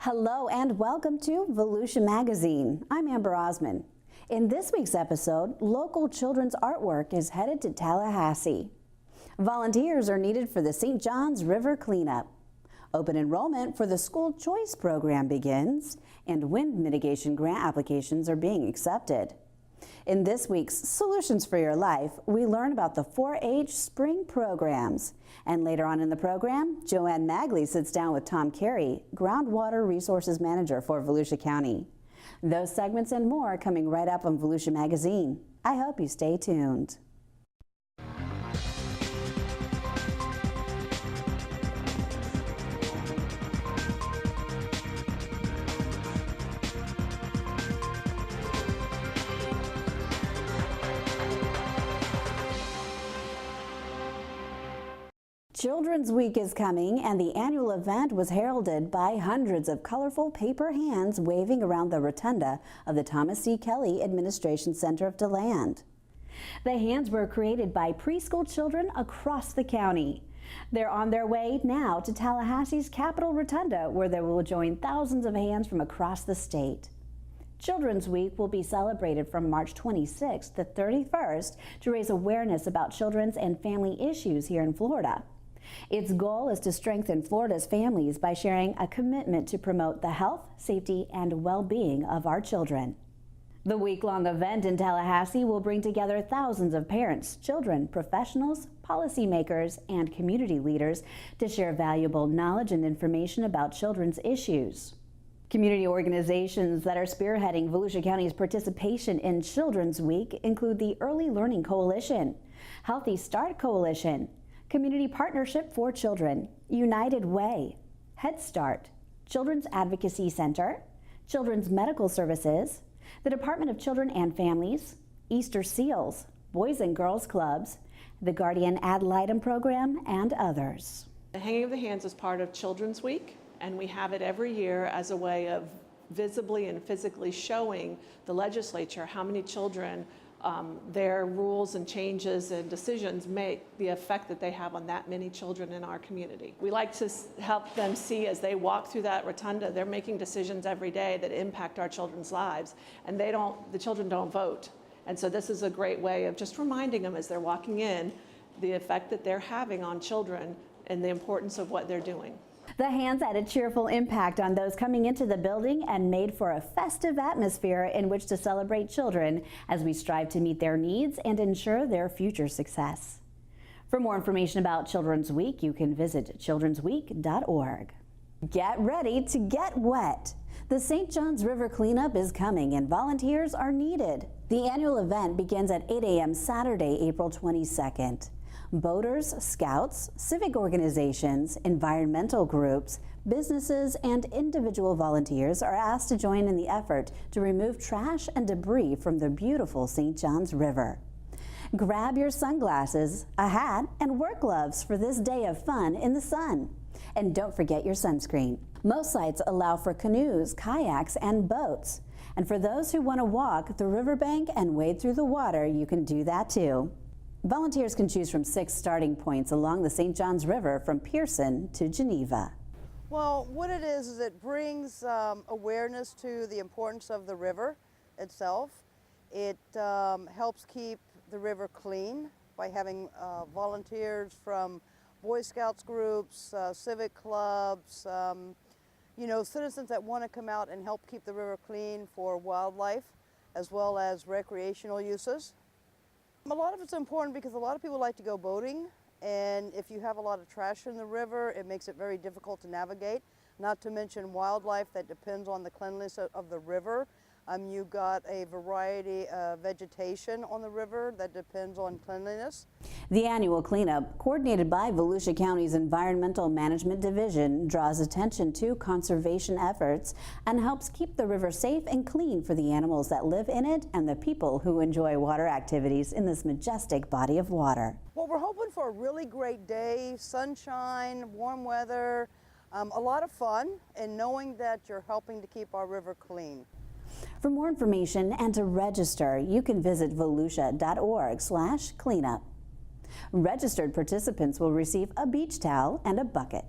Hello and welcome to Volusia Magazine. I'm Amber Osman. In this week's episode, local children's artwork is headed to Tallahassee. Volunteers are needed for the St. Johns River cleanup. Open enrollment for the school choice program begins, and wind mitigation grant applications are being accepted. In this week's Solutions for Your Life, we learn about the 4-H spring programs. And later on in the program, Joanne Magley sits down with Tom Carey, Groundwater Resources Manager for Volusia County. Those segments and more coming right up on Volusia Magazine. I hope you stay tuned. Children's Week is coming, and the annual event was heralded by hundreds of colorful paper hands waving around the rotunda of the Thomas C. Kelly Administration Center of DeLand. The hands were created by preschool children across the county. They're on their way now to Tallahassee's Capitol Rotunda, where they will join thousands of hands from across the state. Children's Week will be celebrated from March 26th to 31st to raise awareness about children's and family issues here in Florida. Its goal is to strengthen Florida's families by sharing a commitment to promote the health, safety, and well-being of our children. The week-long event in Tallahassee will bring together thousands of parents, children, professionals, policymakers, and community leaders to share valuable knowledge and information about children's issues. Community organizations that are spearheading Volusia County's participation in Children's Week include the Early Learning Coalition, Healthy Start Coalition, Community Partnership for Children, United Way, Head Start, Children's Advocacy Center, Children's Medical Services, the Department of Children and Families, Easter Seals, Boys and Girls Clubs, the Guardian Ad Litem Program, and others. The Hanging of the Hands is part of Children's Week, and we have it every year as a way of visibly and physically showing the legislature how many children their rules and changes and decisions make the effect that they have on that many children in our community. We like to help them see as they walk through that rotunda, they're making decisions every day that impact our children's lives, and the children don't vote. And so this is a great way of just reminding them as they're walking in the effect that they're having on children and the importance of what they're doing. The hands had a cheerful impact on those coming into the building and made for a festive atmosphere in which to celebrate children as we strive to meet their needs and ensure their future success. For more information about Children's Week, you can visit childrensweek.org. Get ready to get wet. The St. Johns River cleanup is coming and volunteers are needed. The annual event begins at 8 a.m. Saturday, April 22nd. Boaters, scouts, civic organizations, environmental groups, businesses, and individual volunteers are asked to join in the effort to remove trash and debris from the beautiful St. Johns River. Grab your sunglasses, a hat, and work gloves for this day of fun in the sun. And don't forget your sunscreen. Most sites allow for canoes, kayaks, and boats. And for those who want to walk the riverbank and wade through the water, you can do that too. Volunteers can choose from 6 starting points along the St. Johns River from Pearson to Geneva. Well, what it is it brings awareness to the importance of the river itself. It helps keep the river clean by having volunteers from Boy Scouts groups, civic clubs, citizens that want to come out and help keep the river clean for wildlife as well as recreational uses. A lot of it's important because a lot of people like to go boating, and if you have a lot of trash in the river, it makes it very difficult to navigate, not to mention wildlife that depends on the cleanliness of the river. You've got a variety of vegetation on the river that depends on cleanliness. The annual cleanup, coordinated by Volusia County's Environmental Management Division, draws attention to conservation efforts and helps keep the river safe and clean for the animals that live in it and the people who enjoy water activities in this majestic body of water. Well, we're hoping for a really great day, sunshine, warm weather, a lot of fun, and knowing that you're helping to keep our river clean. For more information and to register, you can visit volusia.org/cleanup. Registered participants will receive a beach towel and a bucket.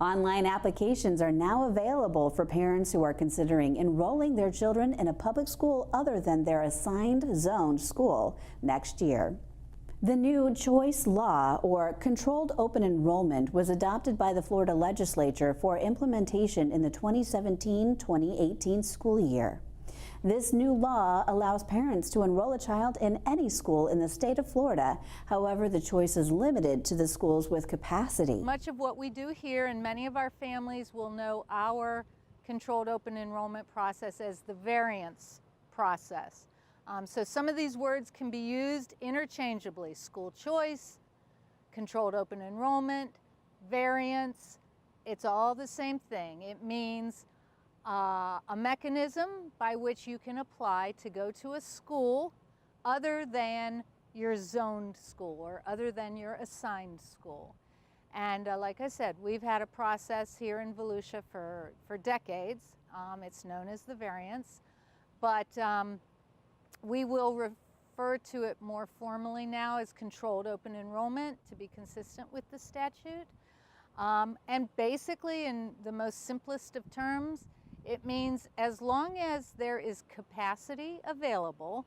Online applications are now available for parents who are considering enrolling their children in a public school other than their assigned zoned school next year. The new choice law, or controlled open enrollment, was adopted by the Florida legislature for implementation in the 2017-2018 school year. This new law allows parents to enroll a child in any school in the state of Florida. However, the choice is limited to the schools with capacity. Much of what we do here, and many of our families will know our controlled open enrollment process as the variance process. So some of these words can be used interchangeably: school choice, controlled open enrollment, variance. It's all the same thing. It means a mechanism by which you can apply to go to a school other than your zoned school or other than your assigned school. And like I said, we've had a process here in Volusia for decades. It's known as the variance, but we will refer to it more formally now as controlled open enrollment to be consistent with the statute. And basically, in the most simplest of terms, it means as long as there is capacity available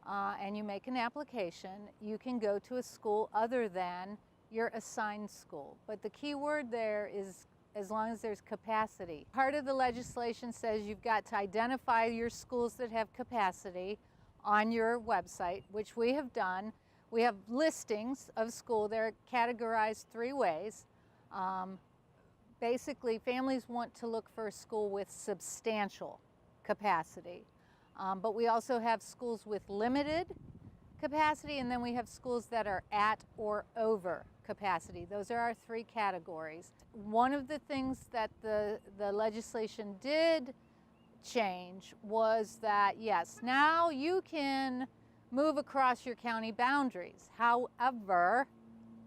and you make an application, you can go to a school other than your assigned school. But the key word there is as long as there's capacity. Part of the legislation says you've got to identify your schools that have capacity on your website, which we have done. We have listings of school. They're categorized three ways. Basically, families want to look for a school with substantial capacity. But we also have schools with limited capacity, and then we have schools that are at or over capacity. Those are our three categories. One of the things that the legislation did change was that, yes, now you can move across your county boundaries. However,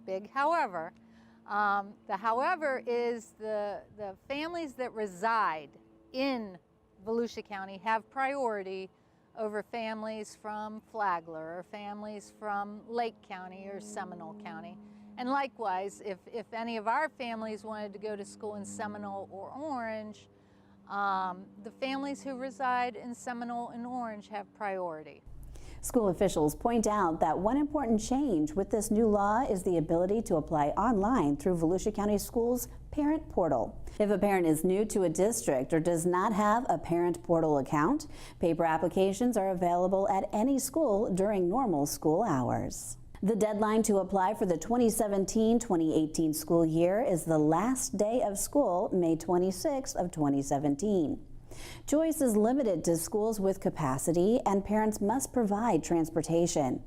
big however, the however is the families that reside in Volusia County have priority over families from Flagler or families from Lake County or Seminole County. And likewise, if any of our families wanted to go to school in Seminole or Orange, the families who reside in Seminole and Orange have priority. School officials point out that one important change with this new law is the ability to apply online through Volusia County Schools' parent portal. If a parent is new to a district or does not have a parent portal account, paper applications are available at any school during normal school hours. The deadline to apply for the 2017-2018 school year is the last day of school, May 26th of 2017. Choice is limited to schools with capacity, and parents must provide transportation.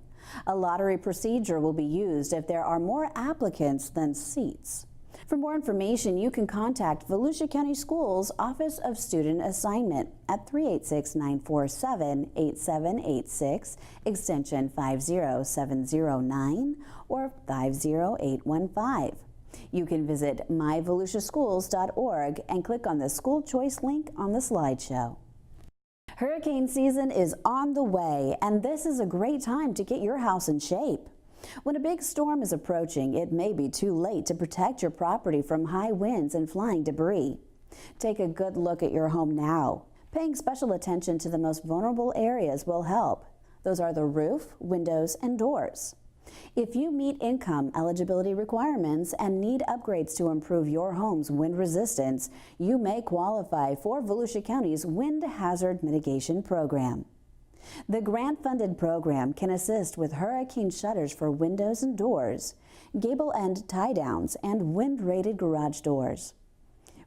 A lottery procedure will be used if there are more applicants than seats. For more information, you can contact Volusia County Schools Office of Student Assignment at 386-947-8786, extension 50709 or 50815. You can visit myvolusiaschools.org and click on the school choice link on the slideshow. Hurricane season is on the way, and this is a great time to get your house in shape. When a big storm is approaching, it may be too late to protect your property from high winds and flying debris. Take a good look at your home now. Paying special attention to the most vulnerable areas will help. Those are the roof, windows, and doors. If you meet income eligibility requirements and need upgrades to improve your home's wind resistance, you may qualify for Volusia County's Wind Hazard Mitigation Program. The grant-funded program can assist with hurricane shutters for windows and doors, gable end tie-downs, and wind-rated garage doors.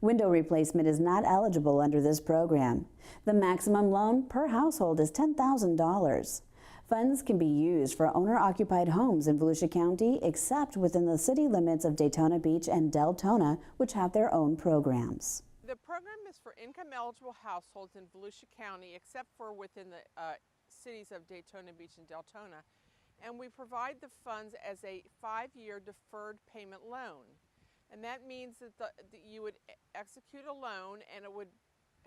Window replacement is not eligible under this program. The maximum loan per household is $10,000. Funds can be used for owner-occupied homes in Volusia County, except within the city limits of Daytona Beach and Deltona, which have their own programs. The program is for income-eligible households in Volusia County, except for within the cities of Daytona Beach and Deltona, and we provide the funds as a 5-year deferred payment loan. And that means that you would execute a loan and it would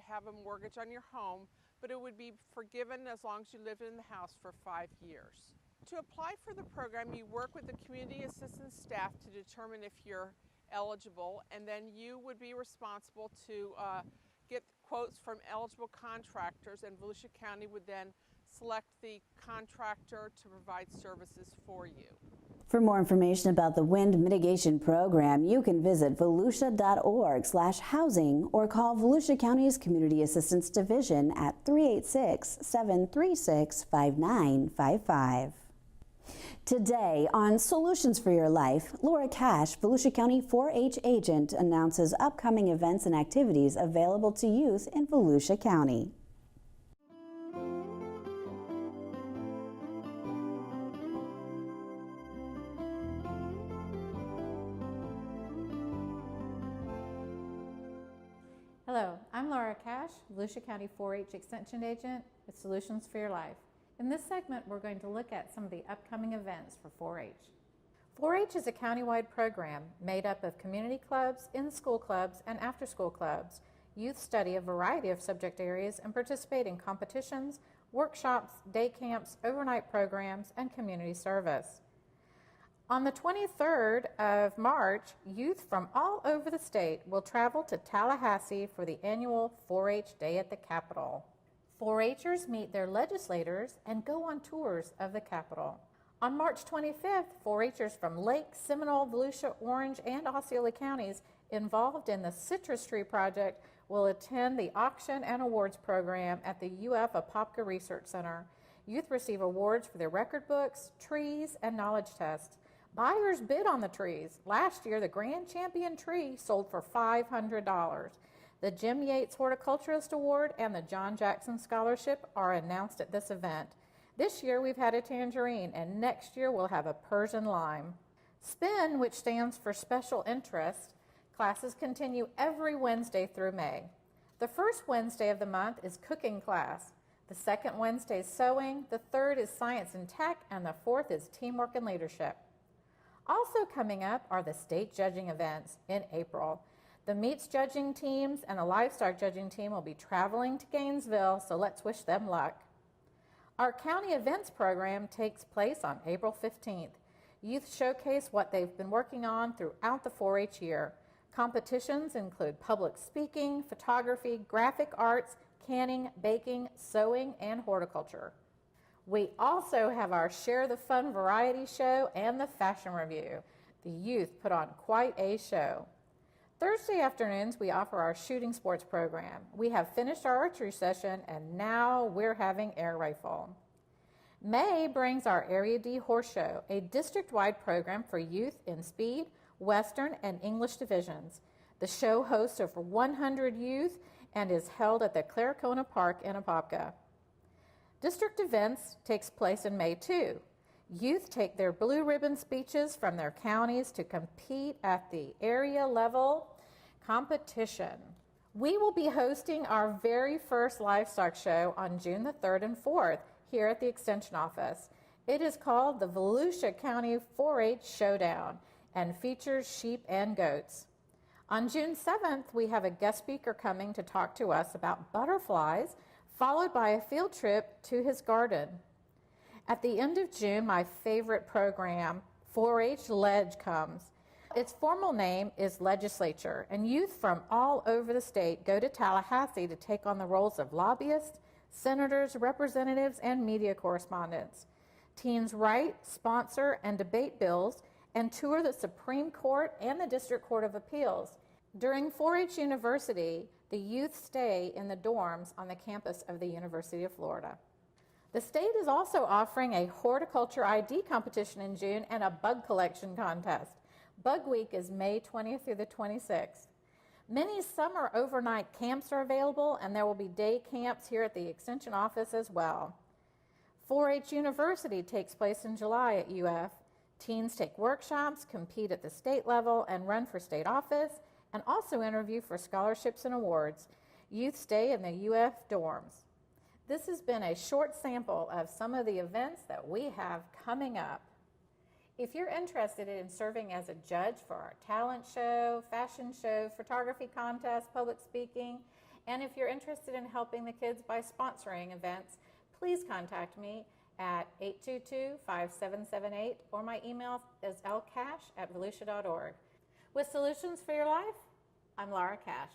have a mortgage on your home, but it would be forgiven as long as you lived in the house for 5 years. To apply for the program, you work with the community assistance staff to determine if you're eligible, and then you would be responsible to get quotes from eligible contractors, and Volusia County would then select the contractor to provide services for you. For more information about the Wind Mitigation Program, you can visit volusia.org/housing or call Volusia County's Community Assistance Division at 386-736-5955. Today on Solutions for Your Life, Laura Cash, Volusia County 4-H agent, announces upcoming events and activities available to youth in Volusia County. Hello, I'm Laura Cash, Volusia County 4-H Extension Agent with Solutions for Your Life. In this segment, we're going to look at some of the upcoming events for 4-H. 4-H is a countywide program made up of community clubs, in-school clubs, and after-school clubs. Youth study a variety of subject areas and participate in competitions, workshops, day camps, overnight programs, and community service. On the 23rd of March, youth from all over the state will travel to Tallahassee for the annual 4-H Day at the Capitol. 4-Hers meet their legislators and go on tours of the Capitol. On March 25th, 4-Hers from Lake, Seminole, Volusia, Orange, and Osceola counties involved in the Citrus Tree Project will attend the auction and awards program at the UF Apopka Research Center. Youth receive awards for their record books, trees, and knowledge tests. Buyers bid on the trees. Last year, the Grand Champion tree sold for $500. The Jim Yates Horticulturist Award and the John Jackson Scholarship are announced at this event. This year, we've had a tangerine, and next year, we'll have a Persian lime. SPIN, which stands for Special Interest, classes continue every Wednesday through May. The first Wednesday of the month is cooking class. The second Wednesday is sewing. The third is science and tech, and the fourth is teamwork and leadership. Also coming up are the state judging events in April. The meats judging teams and the livestock judging team will be traveling to Gainesville, so let's wish them luck. Our county events program takes place on April 15th. Youth showcase what they've been working on throughout the 4-H year. Competitions include public speaking, photography, graphic arts, canning, baking, sewing, and horticulture. We also have our Share the Fun variety show and the fashion review. The youth put on quite a show. Thursday afternoons, we offer our shooting sports program. We have finished our archery session, and now we're having air rifle. May brings our Area D Horse Show, a district-wide program for youth in speed, Western, and English divisions. The show hosts over 100 youth and is held at the Claricona Park in Apopka. District events takes place in May too. Youth take their blue ribbon speeches from their counties to compete at the area level competition. We will be hosting our very first livestock show on June the 3rd and 4th here at the Extension Office. It is called the Volusia County 4-H Showdown and features sheep and goats. On June 7th, we have a guest speaker coming to talk to us about butterflies, followed by a field trip to his garden. At the end of June, my favorite program, 4-H Ledge, comes. Its formal name is Legislature, and youth from all over the state go to Tallahassee to take on the roles of lobbyists, senators, representatives, and media correspondents. Teens write, sponsor, and debate bills and tour the Supreme Court and the District Court of Appeals. During 4-H University, the youth stay in the dorms on the campus of the University of Florida. The state is also offering a horticulture ID competition in June and a bug collection contest. Bug Week is May 20th through the 26th. Many summer overnight camps are available, and there will be day camps here at the Extension Office as well. 4-H University takes place in July at UF. Teens take workshops, compete at the state level, and run for state office, and also interview for scholarships and awards. Youth stay in the UF dorms. This has been a short sample of some of the events that we have coming up. If you're interested in serving as a judge for our talent show, fashion show, photography contest, public speaking, and if you're interested in helping the kids by sponsoring events, please contact me at 822-5778, or my email is lcash@volusia.org. With Solutions for Your Life, I'm Laura Cash.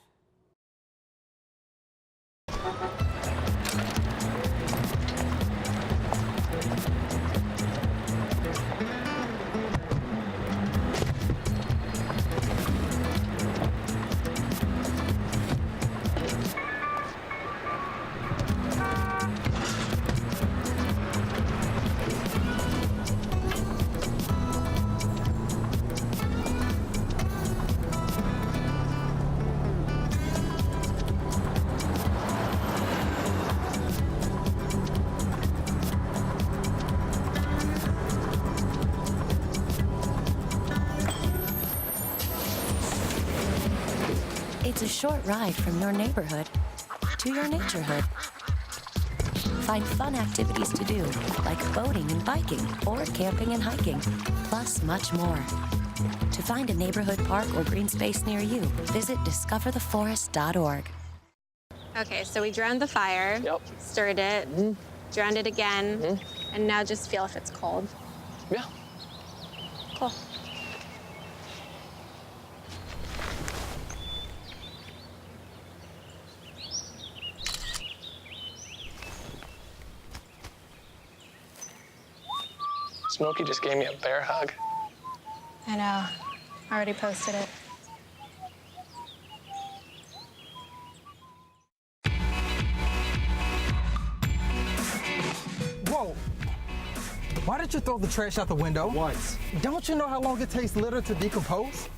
It's a short ride from your neighborhood to your naturehood. Find fun activities to do, like boating and biking, or camping and hiking, plus much more. To find a neighborhood park or green space near you, visit discovertheforest.org. Okay, so we drowned the fire, stirred it, drowned it again, and now just feel if it's cold. Yeah. Cool. Smokey just gave me a bear hug. I know. I already posted it. Whoa! Why did you throw the trash out the window? Once. Don't you know how long it takes litter to decompose?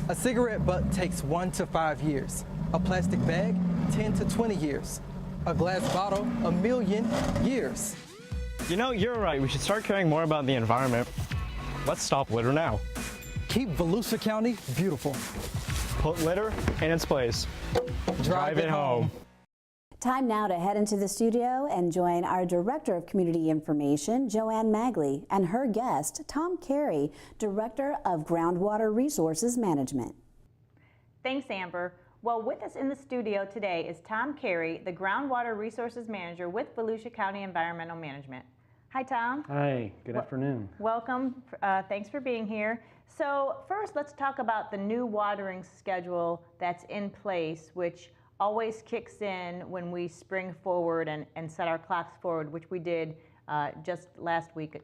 A cigarette butt takes 1 to 5 years. A plastic bag, 10 to 20 years. A glass bottle, 1,000,000 years. You know, you're right. We should start caring more about the environment. Let's stop litter now. Keep Volusia County beautiful. Put litter in its place. Drive it home. Time now to head into the studio and join our Director of Community Information, Joanne Magley, and her guest, Tom Carey, Director of Groundwater Resources Management. Thanks, Amber. Well, with us in the studio today is Tom Carey, the Groundwater Resources Manager with Volusia County Environmental Management. Hi, Tom. Hi, good afternoon. Welcome. Thanks for being here. So first, let's talk about the new watering schedule that's in place, which always kicks in when we spring forward and set our clocks forward, which we did just last week.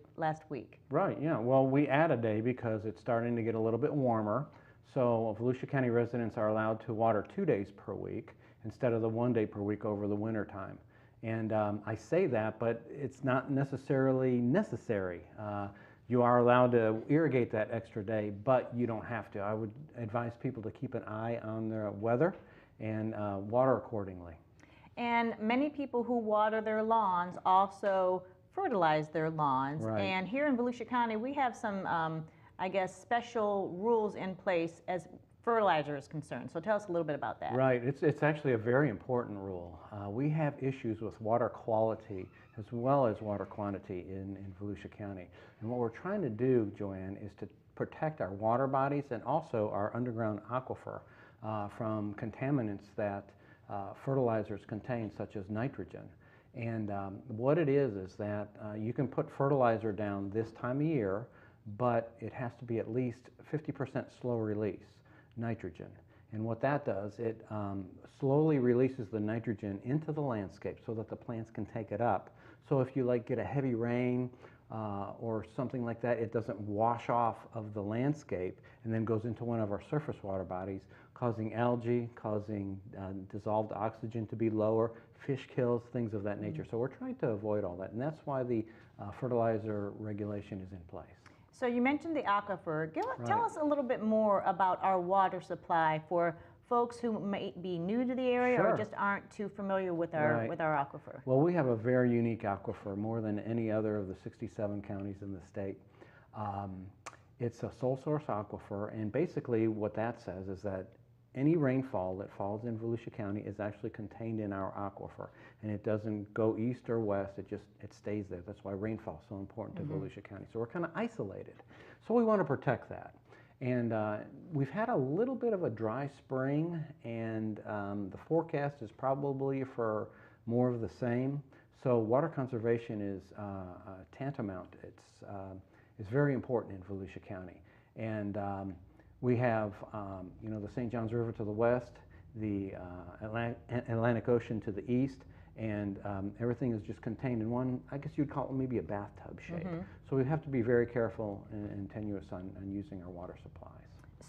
Right, yeah. Well, we add a day because it's starting to get a little bit warmer. So Volusia County residents are allowed to water 2 days per week instead of the 1 day per week over the winter time. And I say that, but it's not necessarily necessary. You are allowed to irrigate that extra day, but you don't have to. I would advise people to keep an eye on the weather and water accordingly. And many people who water their lawns also fertilize their lawns. Right. And here in Volusia County, we have some, I guess, special rules in place as fertilizer is concerned. So tell us a little bit about that. Right, it's actually a very important rule. We have issues with water quality as well as water quantity in Volusia County. And what we're trying to do, Joanne, is to protect our water bodies and also our underground aquifer from contaminants that fertilizers contain, such as nitrogen. And what it is that you can put fertilizer down this time of year, but it has to be at least 50% slow release nitrogen. And what that does, it slowly releases the nitrogen into the landscape so that the plants can take it up. So if you get a heavy rain or something like that, it doesn't wash off of the landscape and then goes into one of our surface water bodies, causing algae, causing dissolved oxygen to be lower, fish kills, things of that nature. So we're trying to avoid all that, and that's why the fertilizer regulation is in place. So you mentioned the aquifer. Right. Tell us a little bit more about our water supply for folks who may be new to the area or just aren't too familiar with our aquifer. Well, we have a very unique aquifer, more than any other of the 67 counties in the state. It's a sole source aquifer, and basically what that says is that any rainfall that falls in Volusia County is actually contained in our aquifer, and it doesn't go east or west, it stays there. That's why rainfall is so important to Volusia County. So we're kind of isolated. So we want to protect that. And we've had a little bit of a dry spring, and the forecast is probably for more of the same. So water conservation is tantamount. It's very important in Volusia County. And We have, you know, the St. Johns River to the west, the Atlantic Ocean to the east, and everything is just contained in one, I guess you'd call it maybe a bathtub shape. So we have to be very careful and tenuous on using our water supplies.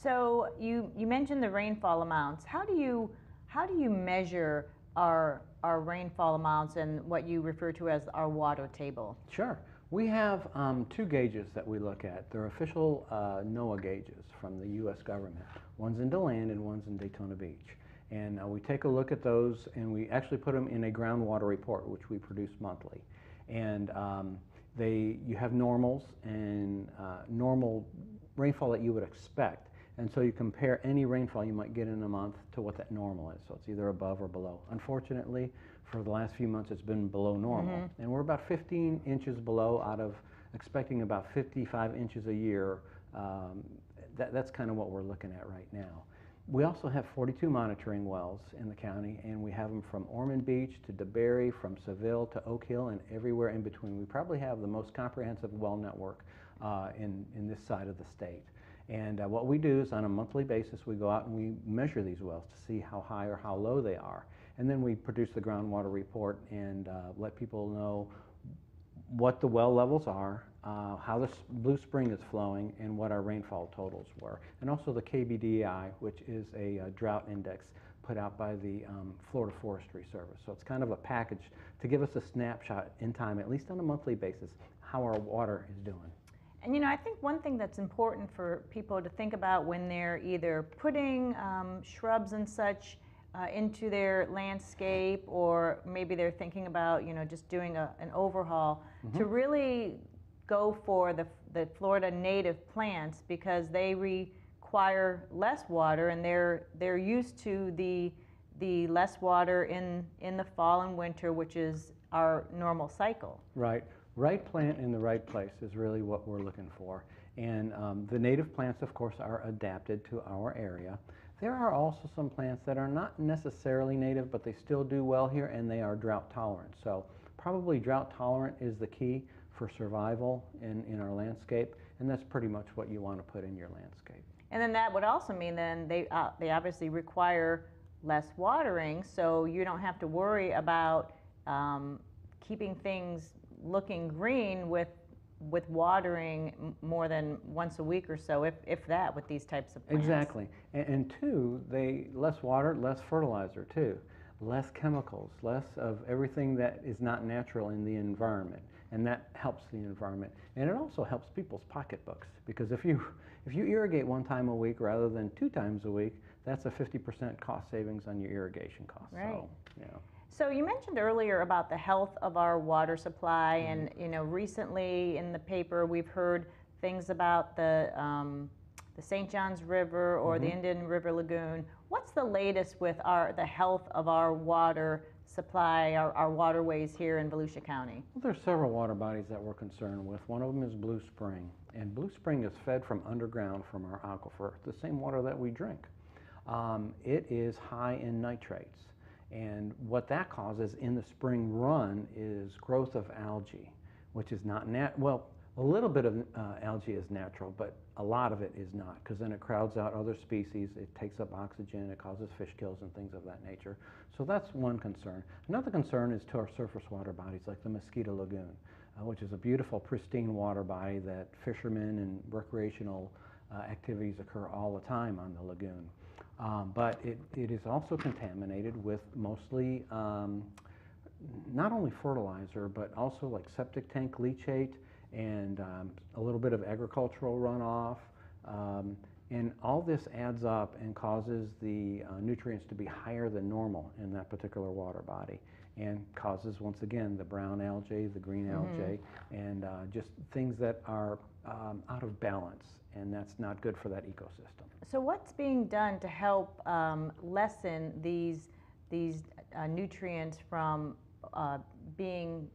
So you mentioned the rainfall amounts. How do you measure our rainfall amounts and what you refer to as our water table? Sure. We have 2 gauges that we look at. They're official NOAA gauges from the U.S. government. One's in DeLand and one's in Daytona Beach. And we take a look at those, and we actually put them in a groundwater report, which we produce monthly. And you have normals and normal rainfall that you would expect. And so you compare any rainfall you might get in a month to what that normal is. So it's either above or below. Unfortunately, for the last few months, it's been below normal. And we're about 15 inches below out of expecting about 55 inches a year. That's kind of what we're looking at right now. We also have 42 monitoring wells in the county, and we have them from Ormond Beach to DeBerry, from Seville to Oak Hill, and everywhere in between. We probably have the most comprehensive well network in this side of the state. And what we do is on a monthly basis, we go out and we measure these wells to see how high or how low they are. And then we produce the groundwater report and let people know what the well levels are, how the Blue Spring is flowing, and what our rainfall totals were. And also the KBDI, which is a drought index put out by the Florida Forestry Service. So it's kind of a package to give us a snapshot in time, at least on a monthly basis, how our water is doing. And you know, I think one thing that's important for people to think about when they're either putting shrubs and such into their landscape, or maybe they're thinking about, you know, just doing an overhaul, to really go for the Florida native plants, because they require less water, and they're used to the less water in the fall and winter, which is our normal cycle. Right. Right plant in the right place is really what we're looking for. And the native plants, of course, are adapted to our area. There are also some plants that are not necessarily native, but they still do well here, and they are drought tolerant. So probably drought tolerant is the key for survival in our landscape, and that's pretty much what you want to put in your landscape. And then that would also mean then they obviously require less watering, so you don't have to worry about keeping things looking green with watering more than once a week or so, if that, with these types of plants. Exactly. And two, less water, less fertilizer too, less chemicals, less of everything that is not natural in the environment, and that helps the environment. And it also helps people's pocketbooks, because if you irrigate 1 time a week rather than 2 times a week, that's a 50% cost savings on your irrigation costs. Right. So, you know. So you mentioned earlier about the health of our water supply, and you know, recently in the paper we've heard things about the St. Johns River or the Indian River Lagoon. What's the latest with the health of our water supply, our waterways here in Volusia County? Well, there's several water bodies that we're concerned with. One of them is Blue Spring, and Blue Spring is fed from underground from our aquifer, the same water that we drink. It is high in nitrates. And what that causes in the spring run is growth of algae, which is not well, a little bit of algae is natural, but a lot of it is not, because then it crowds out other species, it takes up oxygen, it causes fish kills and things of that nature. So that's one concern. Another concern is to our surface water bodies, like the Mosquito Lagoon, which is a beautiful, pristine water body that fishermen and recreational activities occur all the time on the lagoon. But it is also contaminated with mostly not only fertilizer, but also like septic tank leachate and a little bit of agricultural runoff. And all this adds up and causes the nutrients to be higher than normal in that particular water body, and causes, once again, the brown algae, the green algae, and just things that are out of balance, and that's not good for that ecosystem. So what's being done to help lessen these nutrients from being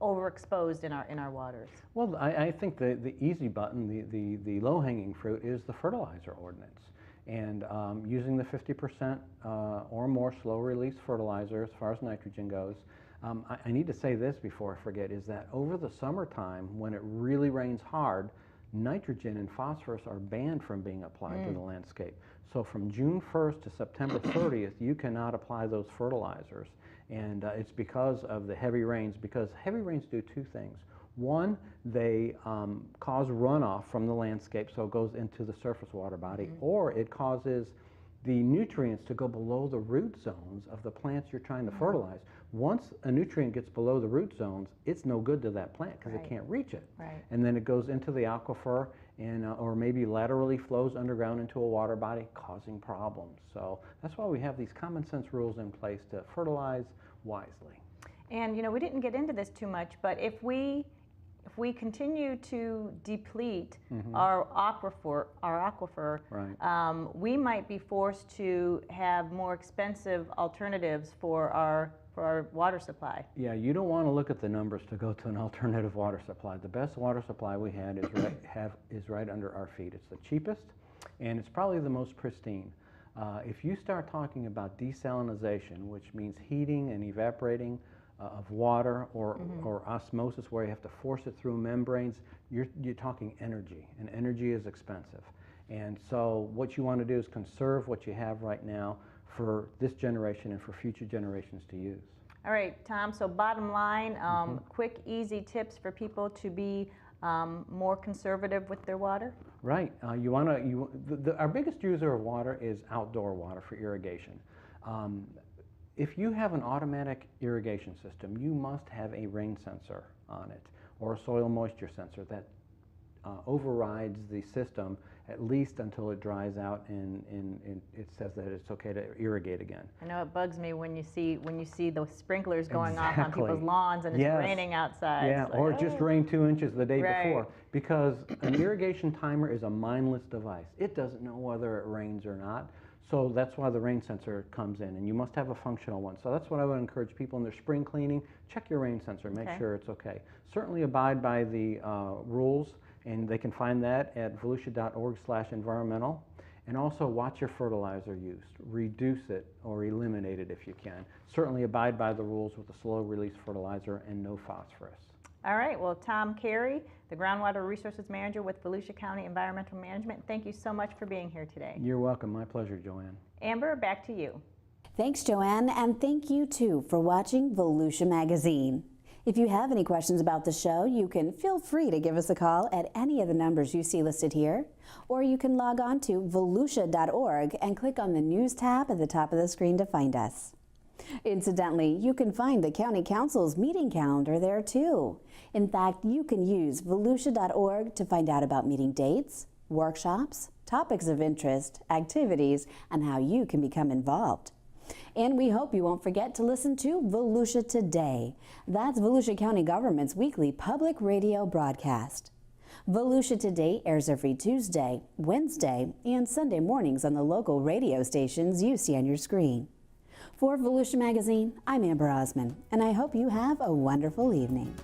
overexposed in our waters? Well, I think the easy button, the low-hanging fruit, is the Fertilizer Ordinance. And using the 50% or more slow-release fertilizer as far as nitrogen goes. I need to say this before I forget, is that over the summertime, when it really rains hard, nitrogen and phosphorus are banned from being applied to the landscape. So from June 1st to September 30th, you cannot apply those fertilizers. And it's because of the heavy rains, because heavy rains do two things. One, they cause runoff from the landscape, so it goes into the surface water body, or it causes the nutrients to go below the root zones of the plants you're trying to fertilize. Once a nutrient gets below the root zones, it's no good to that plant because it can't reach it. And then it goes into the aquifer and or maybe laterally flows underground into a water body, causing problems. So that's why we have these common sense rules in place to fertilize wisely. And you know, we didn't get into this too much, but if we continue to deplete our aquifer, we might be forced to have more expensive alternatives for our water supply. Yeah, you don't want to look at the numbers to go to an alternative water supply. The best water supply we had is right under our feet. It's the cheapest, and it's probably the most pristine. If you start talking about desalinization, which means heating and evaporating of water, or osmosis, where you have to force it through membranes, you're talking energy, and energy is expensive. And so what you want to do is conserve what you have right now for this generation and for future generations to use. All right, Tom, so bottom line, quick, easy tips for people to be more conservative with their water? Right. Our biggest user of water is outdoor water for irrigation. If you have an automatic irrigation system, you must have a rain sensor on it or a soil moisture sensor that overrides the system at least until it dries out and it says that it's okay to irrigate again. I know it bugs me when you see the sprinklers going off on people's lawns and it's raining outside. Yeah, like, or it just rained 2 inches the day before, because an irrigation timer is a mindless device. It doesn't know whether it rains or not. So that's why the rain sensor comes in, and you must have a functional one. So that's what I would encourage people in their spring cleaning. Check your rain sensor, make sure it's okay. Certainly abide by the rules, and they can find that at volusia.org/environmental. And also watch your fertilizer use. Reduce it or eliminate it if you can. Certainly abide by the rules with the slow release fertilizer and no phosphorus. All right, well, Tom Carey, the Groundwater Resources Manager with Volusia County Environmental Management, thank you so much for being here today. You're welcome. My pleasure, Joanne. Amber, back to you. Thanks, Joanne, and thank you, too, for watching Volusia Magazine. If you have any questions about the show, you can feel free to give us a call at any of the numbers you see listed here, or you can log on to volusia.org and click on the News tab at the top of the screen to find us. Incidentally, you can find the County Council's meeting calendar there too. In fact, you can use volusia.org to find out about meeting dates, workshops, topics of interest, activities, and how you can become involved. And we hope you won't forget to listen to Volusia Today. That's Volusia County Government's weekly public radio broadcast. Volusia Today airs every Tuesday, Wednesday, and Sunday mornings on the local radio stations you see on your screen. For Volusia Magazine, I'm Amber Osman, and I hope you have a wonderful evening.